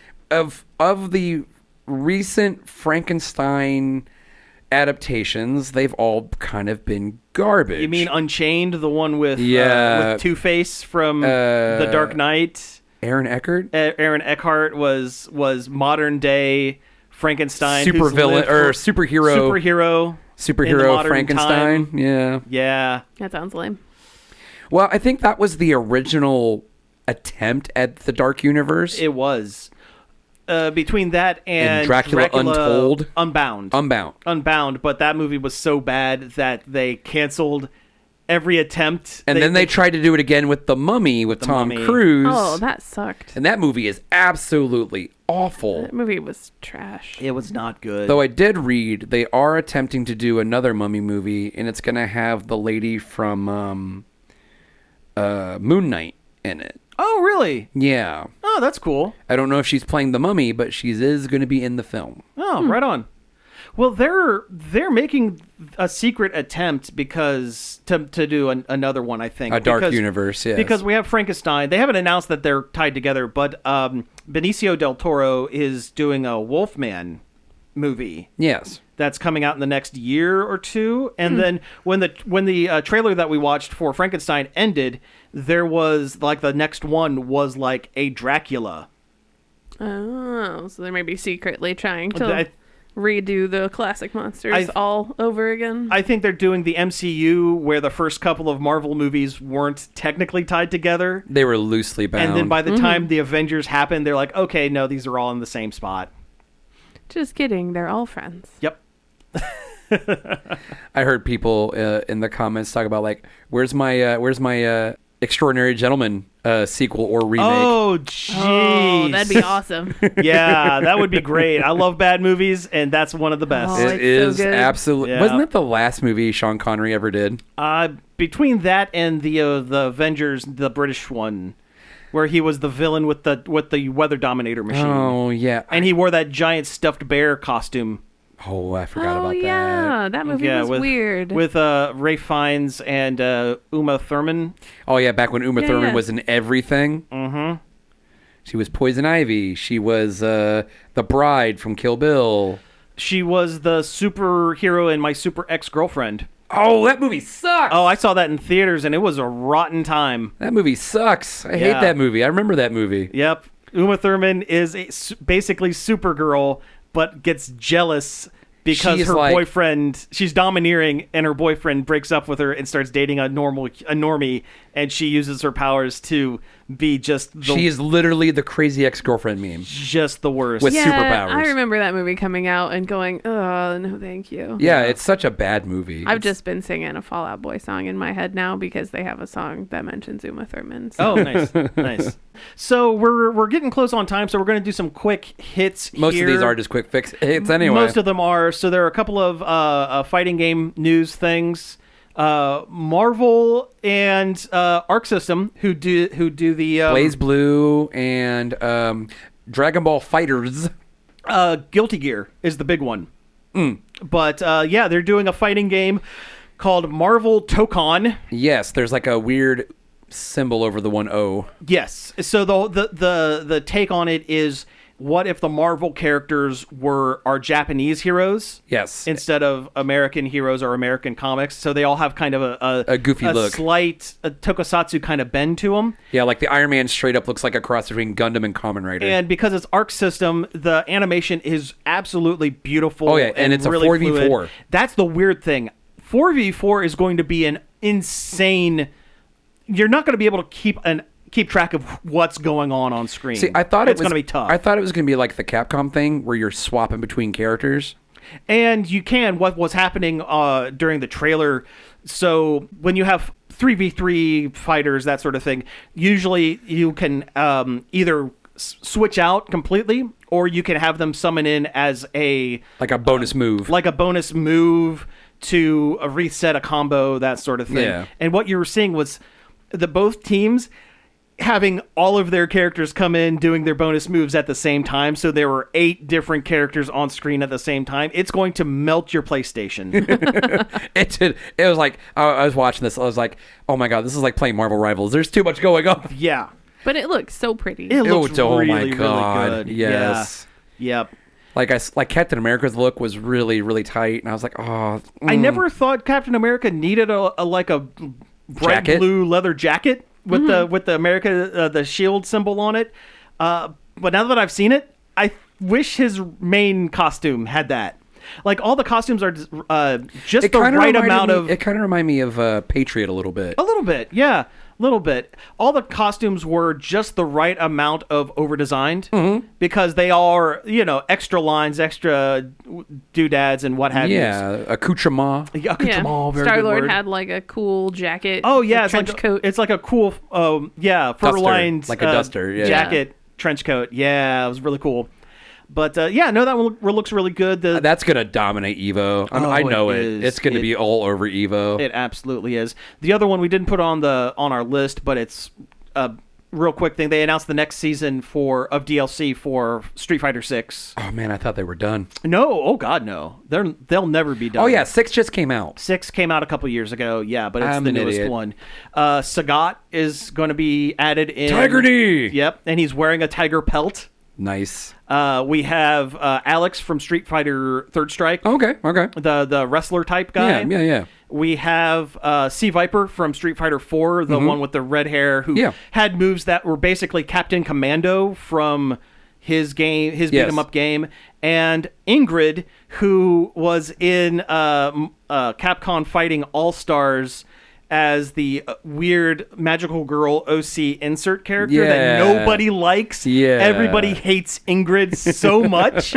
Of the recent Frankenstein adaptations, they've all kind of been garbage. You mean Unchained, the one with Yeah. Two-Face from The Dark Knight? Aaron Eckhart? Aaron Eckhart was modern day Frankenstein, who's Supervillain lived or for- superhero superhero modern Frankenstein. time. Yeah. Yeah. That sounds lame. Well, I think that was the original attempt at the Dark Universe. It was. Between that and Dracula Untold. Unbound. Unbound. But that movie was so bad that they canceled every attempt. And then they tried to do it again with The Mummy with Tom Mummy. Cruise. Oh, that sucked. And that movie is absolutely awful. That movie was trash. It was not good. Though I did read they are attempting to do another Mummy movie, and it's going to have the lady from Moon Knight in it. Oh, really? Yeah. Oh, that's cool. I don't know if she's playing the Mummy, but she is going to be in the film. Oh, right on. Well, they're making a secret attempt because to do another one, I think. A Dark Universe, yes. Because we have Frankenstein. They haven't announced that they're tied together, but Benicio del Toro is doing a Wolfman movie Yes. that's coming out in the next year or two. And then when the trailer that we watched for Frankenstein ended, there was like the next one was like a Dracula. Oh, so they may be secretly trying to I- redo the classic monsters all over again. I think they're doing the MCU where the first couple of Marvel movies weren't technically tied together. They were loosely bound. And then by the time the Avengers happened, they're like, okay, no, these are all in the same spot. Just kidding. They're all friends. Yep. I heard people in the comments talk about like, where's my Extraordinary Gentleman sequel or remake? Oh, jeez. Oh, that'd be awesome. Yeah, that would be great. I love bad movies, and that's one of the best. Oh, It it's so is good. absolutely. Yeah. Wasn't that the last movie Sean Connery ever did? between that and the Avengers, the British one, where he was the villain with the Weather Dominator machine. Oh yeah, and he wore that giant stuffed bear costume. oh I forgot about yeah, that movie was with, weird. With Ray Fiennes and Uma Thurman. Oh yeah, back when Uma Thurman yeah. was in everything. Mm-hmm. She was Poison Ivy. She was the bride from Kill Bill. She was the superhero in My Super Ex-Girlfriend. Oh, that movie sucks. Oh, I saw that in theaters, and it was a rotten time. That movie sucks. I hate that movie. I remember that movie. Yep. Uma Thurman is basically Supergirl, but gets jealous because She's her like- boyfriend, she's domineering, and her boyfriend breaks up with her and starts dating a normie, and she uses her powers to be just She is literally the crazy ex-girlfriend meme. just the worst. With yeah, superpowers. I remember that movie coming out and going, oh, no, thank you. Yeah, it's such a bad movie. I've just been singing a Fall Out Boy song in my head now because they have a song that mentions Uma Thurman. So. Oh, nice, nice. So we're getting close on time, so we're going to do some quick hits. Most here. of these are just quick fix hits anyway. Most of them are. So there are a couple of fighting game news things. Marvel and Arc System, who do the Blaze Blue and Dragon Ball Fighters. Guilty Gear is the big one. But yeah, they're doing a fighting game called Marvel Tōkon. Yes, there's like a weird symbol over the one O. Yes. So the take on it is, what if the Marvel characters are Japanese heroes? Yes. Instead of American heroes or American comics. So they all have kind of A goofy look. Slight tokusatsu kind of bend to them. Yeah, like the Iron Man straight up looks like a cross between Gundam and Kamen Rider. And because it's Arc System, the animation is absolutely beautiful. Oh, yeah, and it's a really 4v4. fluid. That's the weird thing. 4v4 is going to be an insane... You're not going to be able to keep track of what's going on screen. See, I thought it's going to be tough. I thought it was going to be like the Capcom thing where you're swapping between characters. And you can, what was happening during the trailer, so when you have 3v3 fighters, that sort of thing, usually you can either switch out completely, or you can have them summon in as Like a bonus move. like a bonus move to reset a combo, that sort of thing. Yeah. And what you were seeing was both teams having all of their characters come in doing their bonus moves at the same time. So there were 8 different characters on screen at the same time. It's going to melt your PlayStation. It did. It was like, I was watching this. I was like, oh my God, this is like playing Marvel Rivals. There's too much going on. Yeah. But it looks so pretty. It looks oh really, my really God. good. Yes. Yeah. Yep. Like Captain America's look was really, really tight. And I was like, oh. I never thought Captain America needed a bright Jacket? blue leather jacket with the America the shield symbol on it. But now that I've seen it, I wish his main costume had that. Like, all the costumes are just the right amount of... It kind of reminded me of Patriot a little bit. A little bit, yeah. A little bit. All the costumes were just the right amount of over-designed because they are, extra lines, extra doodads and what have you. Yeah, accoutrement. Accoutrement, very good Star-Lord word. had like a cool jacket. Oh, yeah. a It's trench like coat. It's like a cool, fur-lined... like a duster, yeah. Jacket, trench coat. Yeah, it was really cool. But, yeah, no, that one looks really good. That's going to dominate EVO. I know it it. is. It's going to be all over EVO. It absolutely is. The other one we didn't put on our list, but it's a real quick thing. They announced the next season of DLC for Street Fighter 6. Oh, man, I thought they were done. No, oh God, no. They'll never be done. Oh, yeah, 6 just came out. 6 came out a couple years ago, yeah, but it's I'm the an newest idiot. one. Sagat is going to be added in. Tiger Knee! Yep, and he's wearing a tiger pelt. Nice. We have Alex from Street Fighter Third Strike. Okay. The wrestler type guy. Yeah. We have Sea Viper from Street Fighter 4, the one with the red hair, who had moves that were basically Captain Commando from his beat 'em up game, and Ingrid, who was in Capcom Fighting All-Stars as the weird magical girl OC insert character that nobody likes. Yeah. Everybody hates Ingrid so much,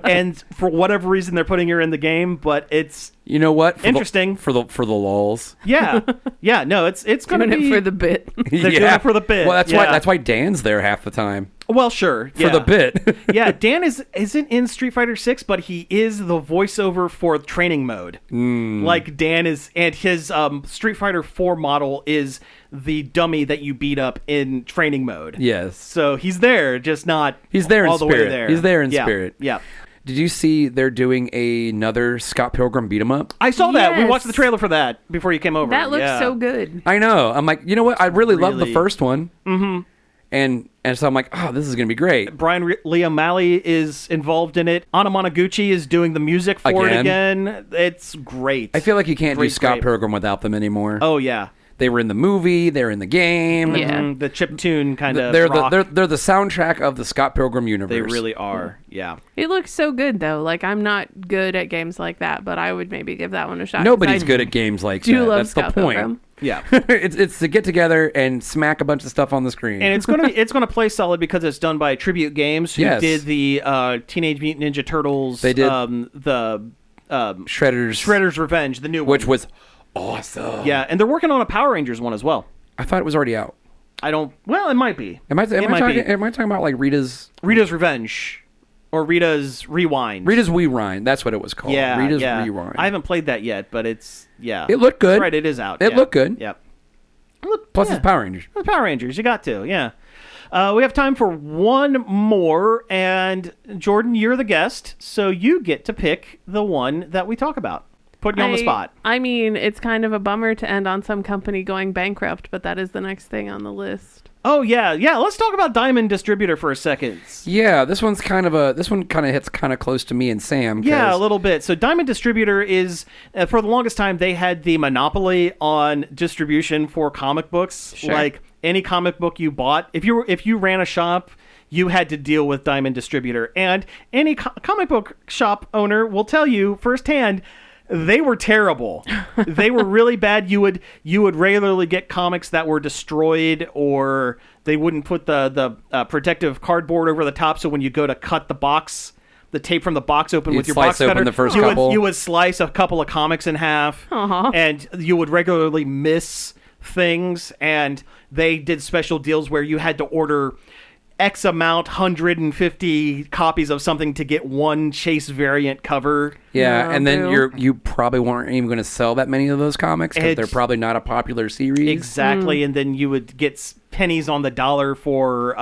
and for whatever reason they're putting her in the game, but it's You know what? interesting. For the lulz. yeah, no, it's gonna Doing be it for the bit. They're doing it for the bit. Well, that's yeah. why Dan's there half the time. Well, sure. for the bit. Yeah, Dan isn't in Street Fighter 6, but he is the voiceover for training mode. Like Dan is, and his Street Fighter 4 model is the dummy that you beat up in training mode. Yes. So he's there, just not He's there all in the way spirit. there. He's there in Yeah, spirit. Yeah. Did you see they're doing another Scott Pilgrim beat 'em up? I saw that. We Yes. watched the trailer for that before you came over. That looks Yeah. so good. I know. I'm like, you know what? I really loved the Really- first one. Mm-hmm. And so I'm like, oh, this is gonna be great. Brian Lee O'Malley is involved in it. Anna Monoguchi is doing the music for it again. It's great. I feel like you can't do Great, Scott great. Pilgrim without them anymore. Oh, yeah. They were in the movie. They're in the game. Yeah. The chiptune kind of They're rock. they're the soundtrack of the Scott Pilgrim universe. They really are. Yeah. It looks so good though. Like I'm not good at games like that, but I would maybe give that one a shot. 'cause Nobody's I good at games like do that. love That's Scott the point. Pilgrim. Yeah. it's to get together and smack a bunch of stuff on the screen. And it's gonna play solid because it's done by Tribute Games, who Yes. did the Teenage Mutant Ninja Turtles. They did. The Shredder's Revenge, the new one. which was awesome. Yeah, and they're working on a Power Rangers one as well. I thought it was already out. I don't. Well, it might be. Am I It might be. talking about like Rita's Revenge, or Rita's Rewind. Rita's Rewind? That's what it was called. Yeah, Rita's yeah. Rewind. I haven't played that yet, but it's It looked good. Right, it is out. It yeah. looked good. Yep. Plus it's Power Rangers. The Power Rangers, you got to, yeah. We have time for one more, and Jordan, you're the guest, so you get to pick the one that we talk about. Putting you on the spot. I mean, it's kind of a bummer to end on some company going bankrupt, but that is the next thing on the list. Oh yeah. Let's talk about Diamond Distributor for a second. Yeah, this one kind of hits kind of close to me and Sam. 'Cause Yeah, a little bit. So Diamond Distributor is, for the longest time, they had the monopoly on distribution for comic books. Sure. Like any comic book you bought, if you ran a shop, you had to deal with Diamond Distributor, and any comic book shop owner will tell you firsthand. They were terrible. They were really bad. You would regularly get comics that were destroyed, or they wouldn't put the protective cardboard over the top. So when you go to cut the box, the tape from the box open You'd with your slice box open cutter, the first you couple. you would slice a couple of comics in half, and you would regularly miss things. And they did special deals where you had to order X amount, 150 copies of something to get one Chase variant cover. Yeah, Oh, and then boo. you probably weren't even going to sell that many of those comics because they're It's- probably not a popular series. Exactly, and then you would get pennies on the dollar for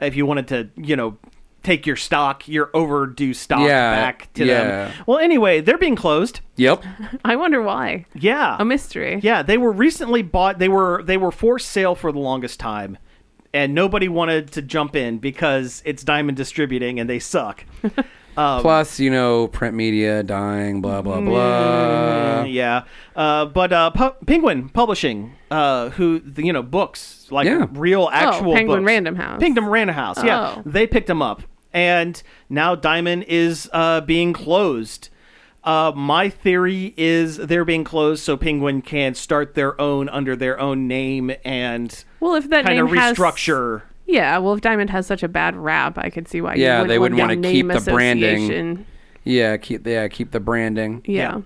if you wanted to, take your stock, your overdue stock back to them. Well, anyway, they're being closed. Yep. I wonder why. Yeah, A mystery. yeah, they were recently bought. They were for sale for the longest time, and nobody wanted to jump in because it's Diamond Distributing and they suck. Plus, print media dying, blah blah blah. Yeah, but Penguin Publishing, who books like real actual Penguin books. Random House. Penguin Random House, yeah, Oh. they picked them up, and now Diamond is being closed. My theory is they're being closed so Penguin can start their own under their own name and Well, if that kind name of has restructure. Yeah, well, if Diamond has such a bad rap, I could see why. Yeah, they wouldn't want wanna a keep name the branding. association. Yeah, keep the branding. Yeah.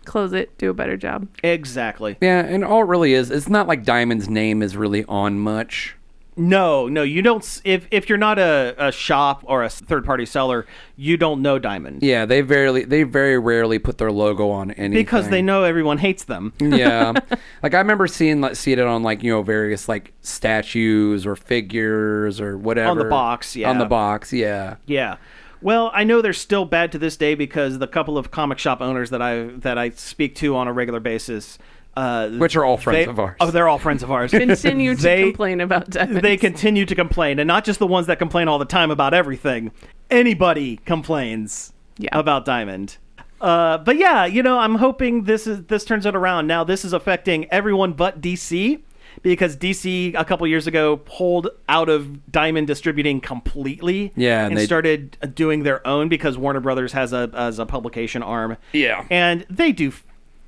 Close it. Do a better job. Exactly. Yeah, and all it really is, it's not like Diamond's name is really on much. No, you don't. If you're not a shop or a third-party seller, you don't know Diamond. Yeah, they very rarely put their logo on anything Because they know everyone hates them. Yeah, like I remember seeing it on various statues or figures or whatever On the box, yeah. on the box, yeah. Yeah. Well, I know they're still bad to this day because the couple of comic shop owners that I speak to on a regular basis, Which are all friends of ours. Oh, they're all friends of ours. Continue to complain about Diamond. They continue to complain, and not just the ones that complain all the time about everything. Anybody complains about Diamond. But yeah, I'm hoping this turns it around. Now this is affecting everyone but DC, because DC a couple years ago pulled out of Diamond Distributing completely. Yeah, and started doing their own because Warner Brothers has a publication arm. Yeah. And they do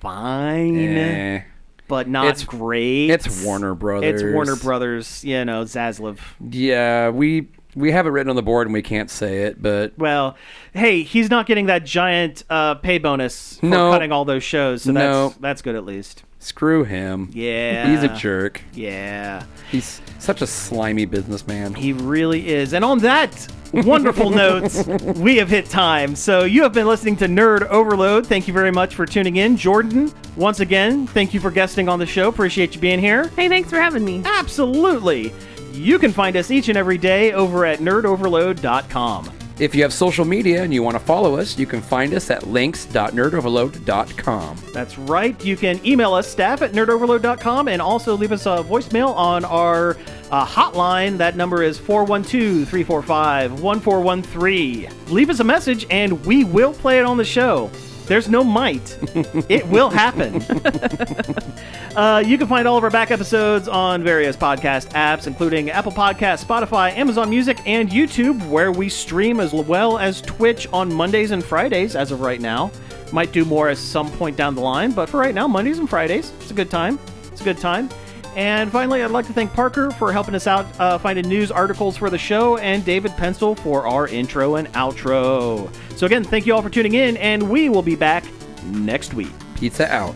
fine, but not great. It's Warner Brothers. It's Warner Brothers, Zaslav. Yeah, we We have it written on the board and we can't say it, but Well, hey, he's not getting that giant pay bonus for cutting all those shows, so that's good at least. screw him. Yeah. He's a jerk. Yeah. He's such a slimy businessman. He really is. And on that wonderful note, we have hit time. So you have been listening to Nerd Overload. Thank you very much for tuning in. Jordan, once again, thank you for guesting on the show. Appreciate you being here. Hey, thanks for having me. Absolutely. You can find us each and every day over at nerdoverload.com. If you have social media and you want to follow us, you can find us at links.nerdoverload.com. That's right. You can email us, staff at nerdoverload.com, and also leave us a voicemail on our hotline. That number is 412-345-1413. Leave us a message, and we will play it on the show. There's no might. It will happen. You can find all of our back episodes on various podcast apps, including Apple Podcasts, Spotify, Amazon Music, and YouTube, where we stream, as well as Twitch on Mondays and Fridays as of right now. Might do more at some point down the line, but for right now, Mondays and Fridays. It's a good time. And finally, I'd like to thank Parker for helping us out finding news articles for the show, and David Pencil for our intro and outro. So again, thank you all for tuning in, and we will be back next week. Pizza out.